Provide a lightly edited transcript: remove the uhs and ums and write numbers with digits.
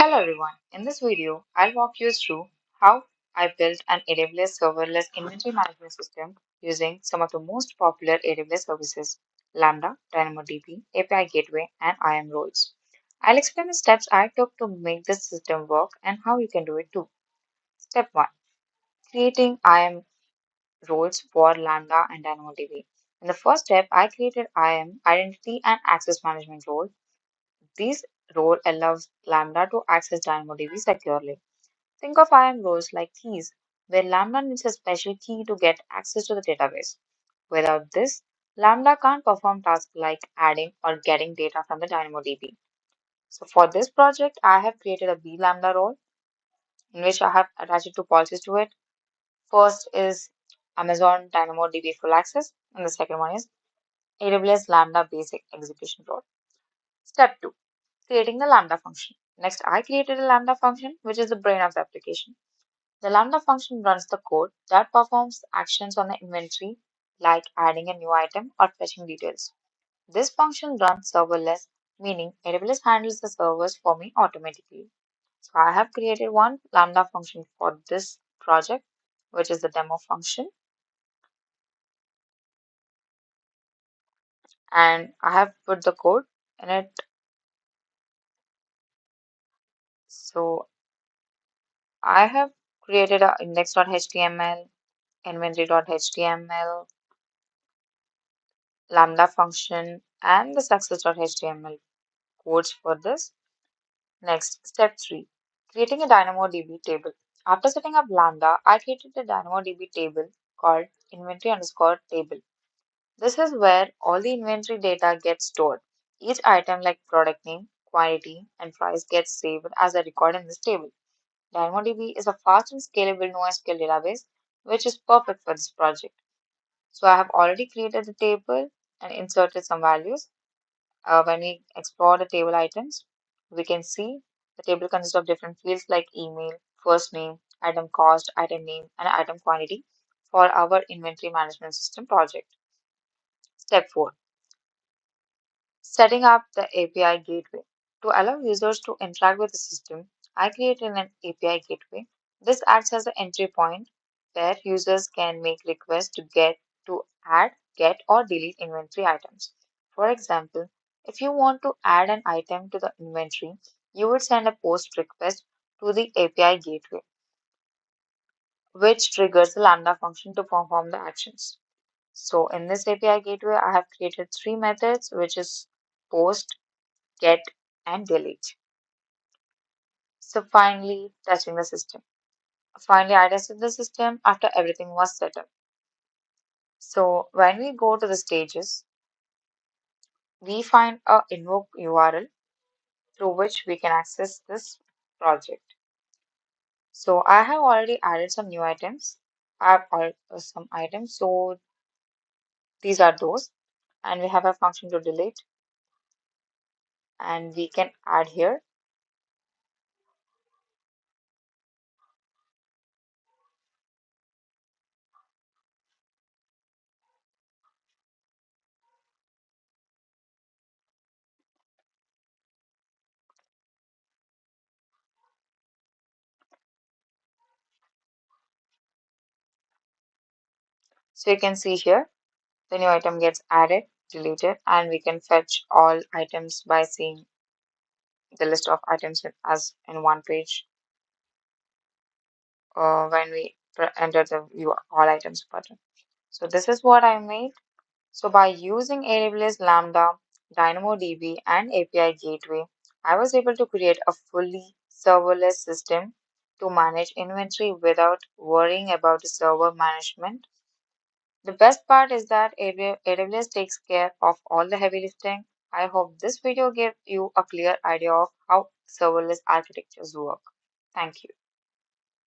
Hello everyone. In this video, I'll walk you through how I built an AWS serverless inventory management system using some of the most popular AWS services, Lambda, DynamoDB, API Gateway, and IAM roles. I'll explain the steps I took to make this system work and how you can do it too. Step 1. Creating IAM roles for Lambda and DynamoDB. In the first step, I created IAM, Identity and Access Management role. This role allows Lambda to access DynamoDB securely. Think of IAM roles like keys, where Lambda needs a special key to get access to the database. Without this, Lambda can't perform tasks like adding or getting data from the DynamoDB. So for this project, I have created a vLambda role in which I have attached two policies to it. First is Amazon DynamoDB full access, and the second one is AWS Lambda basic execution role. Step 2. Creating the Lambda function. Next, I created a Lambda function, which is the brain of the application. The Lambda function runs the code that performs actions on the inventory, like adding a new item or fetching details. This function runs serverless, meaning AWS handles the servers for me automatically. So I have created one Lambda function for this project, which is the demo function, and I have put the code in it. So I have created a index.html, inventory.html, Lambda function, and the success.html codes for this. Next, step 3. Creating a DynamoDB table. After setting up Lambda, I created a DynamoDB table called inventory underscore table. This is where all the inventory data gets stored. Each item like product name, quantity, and price gets saved as a record in this table. DynamoDB is a fast and scalable NoSQL database, which is perfect for this project. So I have already created the table and inserted some values. When we explore the table items, we can see the table consists of different fields like email, first name, item cost, item name, and item quantity for our inventory management system project. Step 4. Setting up the API gateway. To allow users to interact with the system, I created an API gateway. This acts as an entry point where users can make requests to add, get, or delete inventory items. For example, if you want to add an item to the inventory, you would send a post request to the API gateway, which triggers the Lambda function to perform the actions. So in this API gateway, I have created three methods, which is post, get, and delete. So finally, testing the system. Finally, I tested the system after everything was set up. So when we go to the stages, we find a invoke URL through which we can access this project. So I have already added some new items. I have some items. So these are those. And we have a function to delete. And we can add here. So you can see here, the new item gets added, deleted, and we can fetch all items by seeing the list of items as in one page when we enter the view all items button. So this is what I made. So by using AWS Lambda, DynamoDB, and API Gateway, I was able to create a fully serverless system to manage inventory without worrying about the server management. The best part is that AWS takes care of all the heavy lifting. I hope this video gave you a clear idea of how serverless architectures work. Thank you.